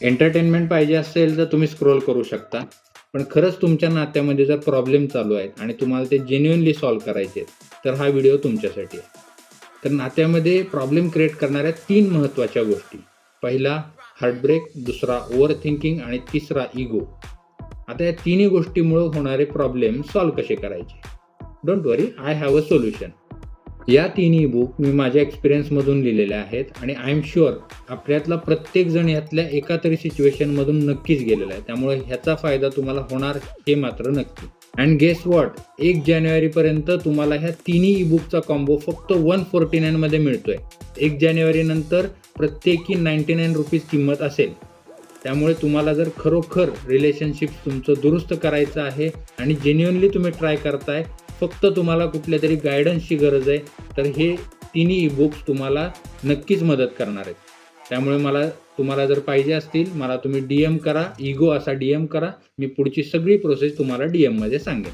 Entertainment पाहिजे असेल तर तुम्ही स्क्रोल करू शकता. पण खरंच तुमच्या नात्यामध्ये जर प्रॉब्लेम चालू आहेत आणि तुम्हाला ते जेन्युइनली सॉल्व्ह करायचे आहेत, तर हा व्हिडिओ तुमच्यासाठी आहे. तर नात्यामध्ये प्रॉब्लेम क्रिएट करणाऱ्या 3 महत्त्वाच्या गोष्टी. पहिला हार्टब्रेक, दुसरा ओव्हर थिंकिंग आणि तिसरा इगो. आता या तिन्ही गोष्टीमुळे होणारे प्रॉब्लेम सॉल्व्ह कसे करायचे? Don't worry, I have a solution. या तिन्ही बुक मी माझ्या एक्सपिरियन्समधून लिहिलेल्या आहेत आणि आय एम शुअर आपल्यातला प्रत्येक जण यातल्या एका तरी सिच्युएशनमधून नक्कीच गेलेला आहे. त्यामुळे ह्याचा फायदा तुम्हाला होणार हे मात्र नक्की. अँड गेस व्हॉट, 1 जानेवारीपर्यंत तुम्हाला ह्या तिन्ही ई-बुकचा कॉम्बो फक्त 149 मध्ये मिळतोय. 1 जानेवारीनंतर प्रत्येकी ₹99 किंमत असेल. त्यामुळे तुम्हाला जर खरोखर रिलेशनशिप तुमचं दुरुस्त करायचं आहे आणि जेन्युइनली तुम्ही ट्राय करताय, फक्त तुम्हाला कुठल्या तरी गायडन्सची गरज आहे, तर हे तिन्ही ई-बुक्स तुम्हाला नक्कीच मदत करणार आहेत. त्यामुळे तुम्हाला जर पाहिजे असतील, मला तुम्ही DM करा, इगो असा DM करा. मी पुढची सगळी प्रोसेस तुम्हाला DMमध्ये सांगेन.